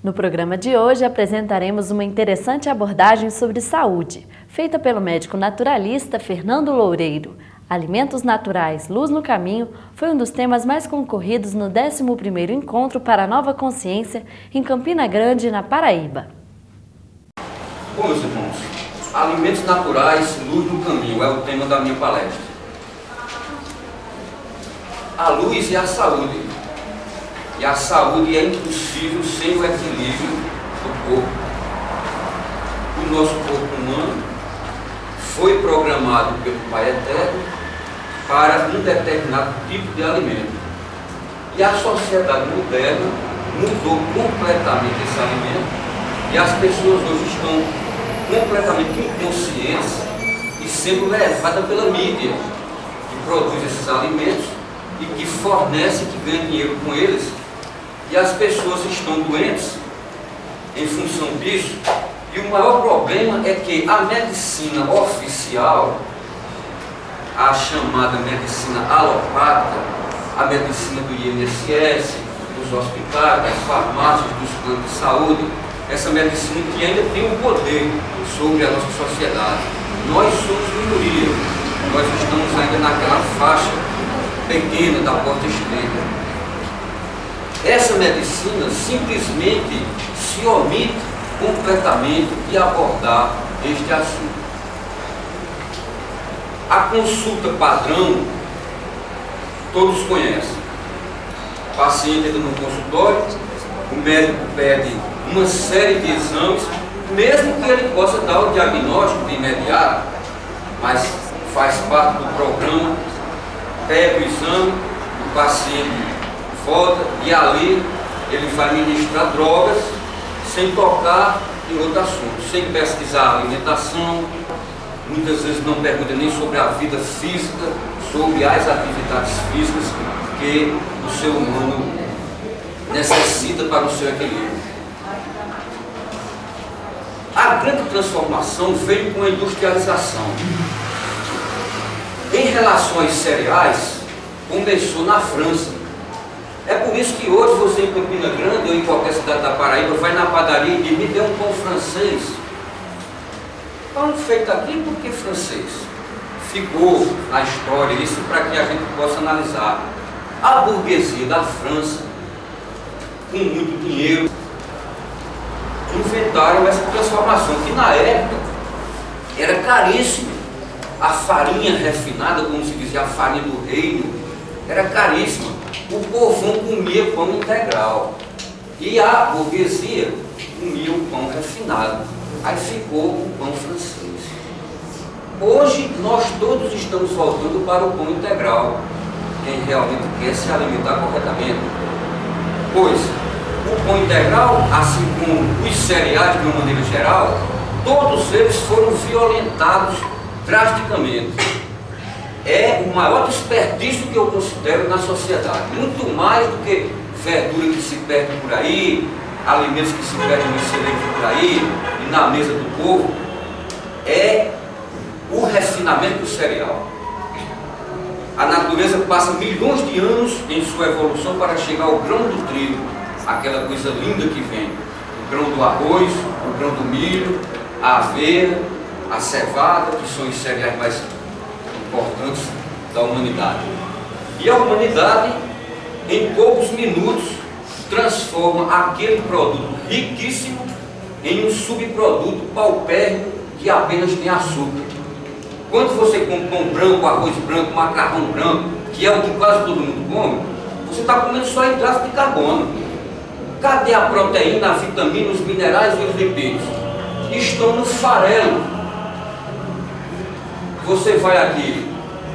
No programa de hoje apresentaremos uma interessante abordagem sobre saúde, feita pelo médico naturalista Fernando Loureiro. Alimentos naturais, luz no caminho, foi um dos temas mais concorridos no 11º Encontro para a Nova Consciência em Campina Grande, na Paraíba. Bom, meus irmãos, alimentos naturais, luz no caminho é o tema da minha palestra. A luz e a saúde. E a saúde é impossível sem o equilíbrio do corpo. O nosso corpo humano foi programado pelo Pai Eterno para um determinado tipo de alimento. E a sociedade moderna mudou completamente esse alimento e as pessoas hoje estão completamente inconscientes e sendo levadas pela mídia, que produz esses alimentos e que fornece, que ganha dinheiro com eles. E as pessoas estão doentes em função disso. E o maior problema é que a medicina oficial, a chamada medicina alopática, a medicina do INSS, dos hospitais, das farmácias, dos planos de saúde, essa medicina que ainda tem um poder sobre a nossa sociedade. Nós somos minoria, nós estamos ainda naquela faixa pequena da porta estreita. Essa medicina simplesmente se omite completamente de abordar este assunto. A consulta padrão, todos conhecem. O paciente entra no consultório, o médico pede uma série de exames, mesmo que ele possa dar o diagnóstico de imediato, mas faz parte do programa, pede o exame, o paciente volta e ali ele vai ministrar drogas sem tocar em outro assunto, sem pesquisar a alimentação, muitas vezes não pergunta nem sobre a vida física, sobre as atividades físicas que o ser humano necessita para o seu equilíbrio. A grande transformação veio com a industrialização. Em relação aos cereais, começou na França. É por isso que hoje você em Campina Grande ou em qualquer cidade da Paraíba vai na padaria e diz: me dê um pão francês. Pão feito aqui, por que francês? Ficou na história isso para que a gente possa analisar. A burguesia da França, com muito dinheiro, inventaram essa transformação, que na época era caríssima. A farinha refinada, como se dizia, a farinha do reino, era caríssima. O povão comia pão integral e a burguesia comia o pão refinado. Aí ficou o pão francês. Hoje nós todos estamos voltando para o pão integral, quem realmente quer se alimentar corretamente. Pois o pão integral, assim como os cereais de uma maneira geral, todos eles foram violentados drasticamente. É o maior desperdício que eu considero na sociedade, muito mais do que verdura que se perde por aí, alimentos que se perdem no excelente por aí e na mesa do povo, é o refinamento do cereal. A natureza passa milhões de anos em sua evolução para chegar ao grão do trigo, aquela coisa linda que vem, o grão do arroz, o grão do milho, a aveia, a cevada, que são os cereais mais importantes da humanidade. E a humanidade, em poucos minutos, transforma aquele produto riquíssimo em um subproduto paupérrimo que apenas tem açúcar. Quando você come pão branco, arroz branco, macarrão branco, que é o que quase todo mundo come, você está comendo só hidrato de carbono. Cadê a proteína, a vitamina, os minerais e os lipídios? Estão no farelo. Você vai aqui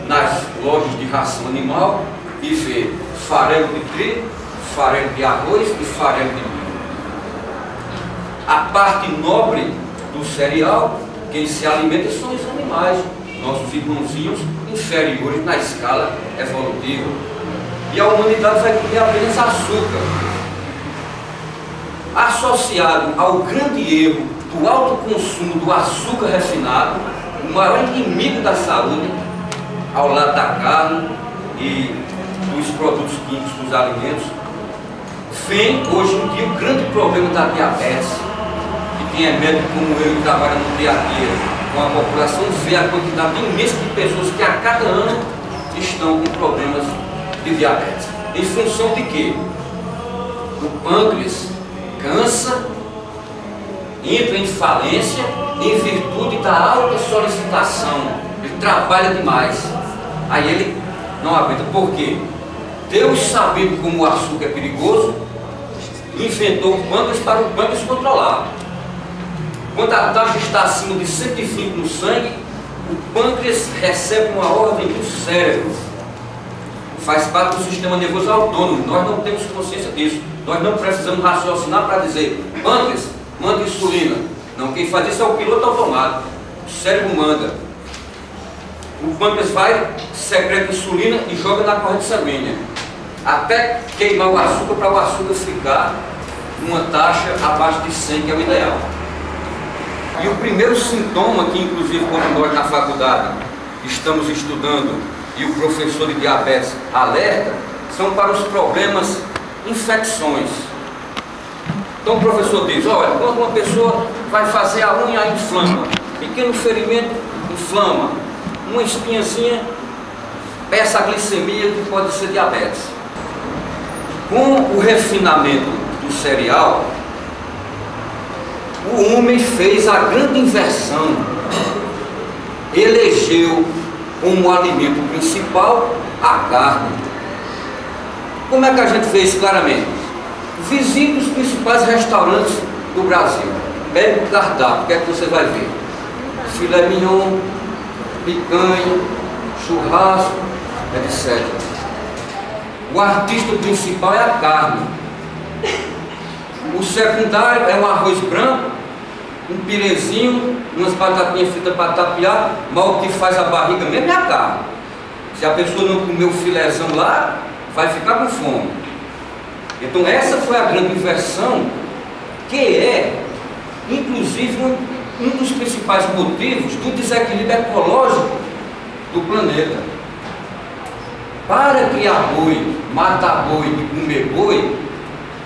nas lojas de ração animal e vê farelo de trigo, farelo de arroz e farelo de milho. A parte nobre do cereal, quem se alimenta são os animais, nossos irmãozinhos inferiores na escala evolutiva. E a humanidade vai comer apenas açúcar. Associado ao grande erro do alto consumo do açúcar refinado, o maior inimigo da saúde, ao lado da carne e dos produtos químicos dos alimentos, vem hoje em dia o grande problema da diabetes. E quem é médico como eu e trabalha no dia a dia com a população vê a quantidade imensa de pessoas que a cada ano estão com problemas de diabetes. Em função de quê? O pâncreas cansa, entra em falência em virtude da alta solicitação. Ele trabalha demais. Aí ele não aguenta. Por quê? Deus, sabendo como o açúcar é perigoso, inventou o pâncreas para o pâncreas controlar. Quando a taxa está acima de 120 no sangue, o pâncreas recebe uma ordem do cérebro. Faz parte do sistema nervoso autônomo. Nós não temos consciência disso. Nós não precisamos raciocinar para dizer: pâncreas, manda insulina. Não, quem faz isso é o piloto automático. O cérebro manda. O pâncreas vai, secreta insulina e joga na corrente sanguínea, até queimar o açúcar, para o açúcar ficar numa taxa abaixo de 100, que é o ideal. E o primeiro sintoma, que inclusive quando nós na faculdade estamos estudando e o professor de diabetes alerta, são para os problemas infecções. Então o professor diz: olha, quando uma pessoa vai fazer a unha, inflama, pequeno ferimento, inflama, uma espinhazinha, peça a glicemia, que pode ser diabetes. Com o refinamento do cereal, o homem fez a grande inversão, elegeu como alimento principal a carne. Como é que a gente vê isso claramente? Visite os principais restaurantes do Brasil, pega o cardápio, o que é que você vai ver? Filé mignon, picanha, churrasco, etc. O artista principal é a carne. O secundário é um arroz branco, um pirezinho, umas batatinhas fritas para tapear, mas o que faz a barriga mesmo é a carne. Se a pessoa não comer o filézão lá, vai ficar com fome. Então essa foi a grande inversão, que é, inclusive, um dos principais motivos do desequilíbrio ecológico do planeta. Para criar boi, matar boi e comer boi,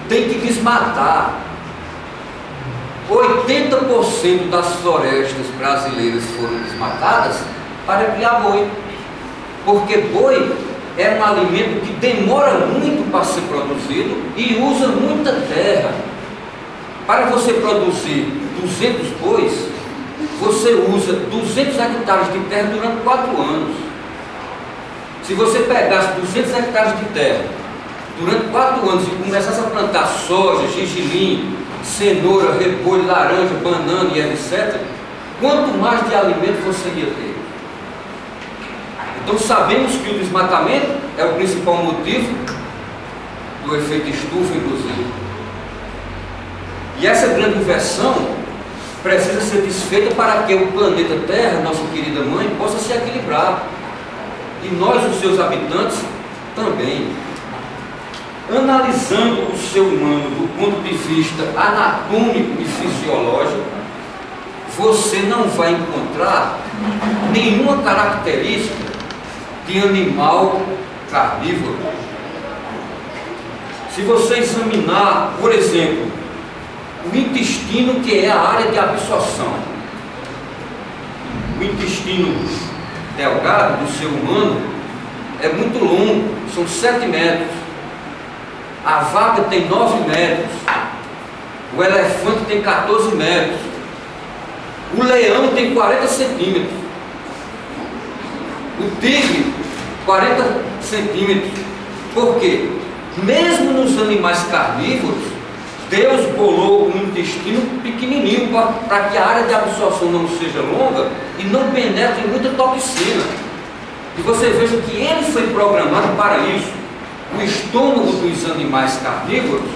tem que desmatar. 80% das florestas brasileiras foram desmatadas para criar boi. Porque boi é um alimento que demora muito para ser produzido e usa muita terra. Para você produzir 200 bois, você usa 200 hectares de terra durante 4 anos. Se você pegasse 200 hectares de terra durante 4 anos e começasse a plantar soja, gergelim, cenoura, repolho, laranja, banana e etc., quanto mais de alimento você ia ter? Então sabemos que o desmatamento é o principal motivo do efeito estufa, inclusive. E essa grande inversão precisa ser desfeita para que o planeta Terra, nossa querida mãe, possa se equilibrar. E nós, os seus habitantes, também. Analisando o ser humano do ponto de vista anatômico e fisiológico, você não vai encontrar nenhuma característica de animal carnívoro. Se você examinar, por exemplo, o intestino, que é a área de absorção, o intestino delgado do ser humano é muito longo, são 7 metros. A vaca tem 9 metros, o elefante tem 14 metros, o leão tem 40 centímetros, o tigre 40 centímetros. Por quê? Mesmo nos animais carnívoros, Deus bolou um intestino pequenininho para que a área de absorção não seja longa e não penetre muita toxina. E você veja que ele foi programado para isso. O estômago dos animais carnívoros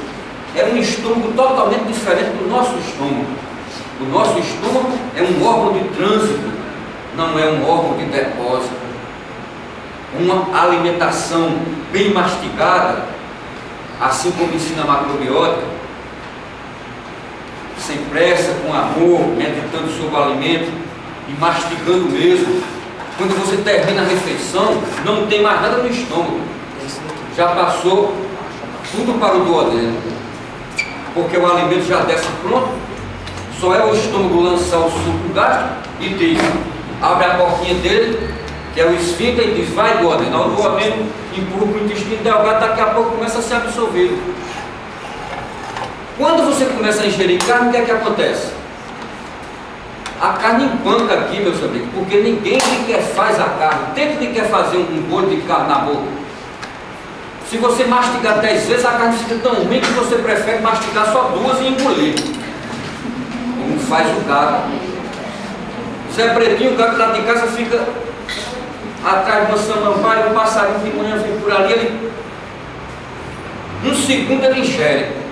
é um estômago totalmente diferente do nosso estômago. O nosso estômago é um órgão de trânsito, não é um órgão de depósito. Uma alimentação bem mastigada, assim como ensina a macrobiótica, sem pressa, com amor, meditando sobre o alimento e mastigando mesmo. Quando você termina a refeição, não tem mais nada no estômago. Já passou tudo para o duodeno, porque o alimento já desce pronto, só é o estômago lançar o suco gástrico e diz, abre a porquinha dele, que é o esfíncter, e diz, vai duodeno. O duodeno empurra para o intestino delgado, daqui a pouco começa a ser absorvido. Quando você começa a ingerir carne, o que é que acontece? A carne empanca aqui, meus amigos, porque ninguém lhe quer faz a carne. Tenta lhe quer fazer um bolo de carne na boca. Se você mastigar 10 vezes, a carne fica tão ruim que você prefere mastigar só 2 e engolir. Como faz o gato. Zé Pretinho, o gato lá de casa fica atrás de uma samambaia, um passarinho de manhã vem por ali, um segundo ele ingere.